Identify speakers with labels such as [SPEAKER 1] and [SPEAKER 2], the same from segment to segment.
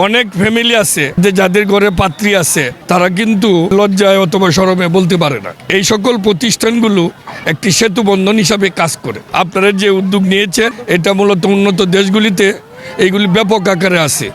[SPEAKER 1] অনেক ফ্যামিলি আছে যে যাদের ঘরে পাত্রী আছে তারা কিন্তু লজ্জায় অথবা শরমে বলতে পারে না। এই সকল প্রতিষ্ঠানগুলো একটি সেতু বন্ধন হিসাবে কাজ করে। আপনারা যে উদ্যোগ নিয়েছেন এটা মূলত উন্নত দেশগুলিতে এইগুলি ব্যাপক আকারে আছে।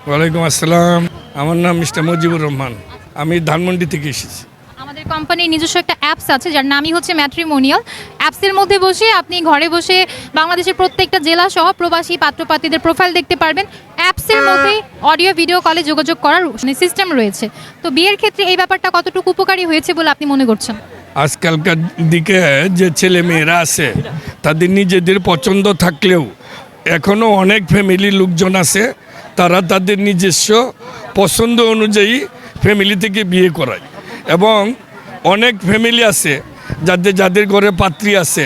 [SPEAKER 1] ওয়ালাইকুম আসসালাম, আমার নাম মিস্টার মুজিবুর রহমান, আমি ধানমন্ডি থেকে এসেছি।
[SPEAKER 2] আমাদের কোম্পানির নিজস্ব একটা অ্যাপস আছে যার নামই হচ্ছে ম্যাট্রিমোনিয়াল। অ্যাপসের মধ্যে বসে আপনি ঘরে বসে বাংলাদেশের প্রত্যেকটা জেলা সহ প্রবাসী পাত্রপাত্রীদের প্রোফাইল দেখতে পারবেন। অ্যাপসের মধ্যে অডিও ভিডিও কলে যোগাযোগ করার সিস্টেম রয়েছে। তো বিয়ের ক্ষেত্রে এই ব্যাপারটা কতটুকু উপকারী হয়েছে বলে আপনি মনে করছেন?
[SPEAKER 1] আজকালকার দিকে যে ছেলে মেয়েরা আছে তাদের নিজেদের পছন্দ থাকলেও এখনও অনেক ফ্যামিলির লোকজন আছে তারা তাদের নিজস্ব পছন্দ অনুযায়ী ফ্যামিলি থেকে বিয়ে করায়, এবং অনেক ফ্যামিলি আছে যাদের ঘরে পাত্রী আছে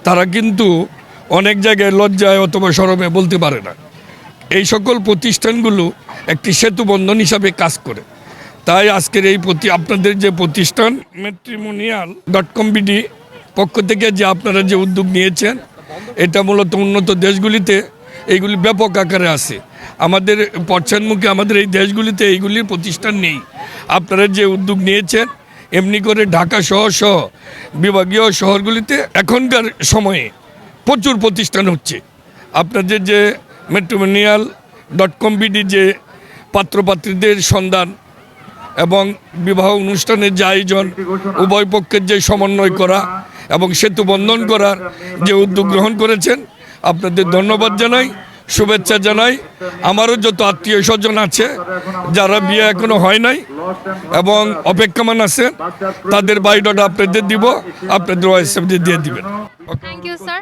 [SPEAKER 1] তারা কিন্তু অনেক জায়গায় লজ্জায় অথবা শরমে বলতে পারে না। এই সকল প্রতিষ্ঠানগুলো একটি সেতু বন্ধন হিসাবে কাজ করে। তাই আজকের এই আপনাদের যে প্রতিষ্ঠান matrimonial.com.bd পক্ষ থেকে যে আপনারা যে উদ্যোগ নিয়েছেন এটা মূলত উন্নত দেশগুলিতে এইগুলি ব্যাপক আকারে আছে। আমাদের পশ্চাৎমুখী আমাদের এই দেশগুলিতে এইগুলির প্রতিষ্ঠান নেই। আপনারা যে উদ্যোগ নিয়েছেন এমনি করে ঢাকা সহ বিভাগীয় শহরগুলিতে এখনকার সময়ে প্রচুর প্রতিষ্ঠান হচ্ছে। আপনাদের যে matrimonial.com.bd যে পাত্রপাত্রীদের সন্ধান এবং বিবাহ অনুষ্ঠানের যে আয়োজন, উভয় পক্ষের যে সমন্বয় করা এবং সেতু বন্ধন করার যে উদ্যোগ গ্রহণ করেছেন, আপনাদের ধন্যবাদ জানাই, শুভেচ্ছা জানাই। আমারও যত আত্মীয় স্বজন আছে যারা বিয়ে এখনো হয় নাই এবং অপেক্ষমান আছে তাদের বায়োডাটা আপনাদের দিব, আপনাদের ওয়াইসে দিয়ে দিবেন।
[SPEAKER 2] Thank you sir.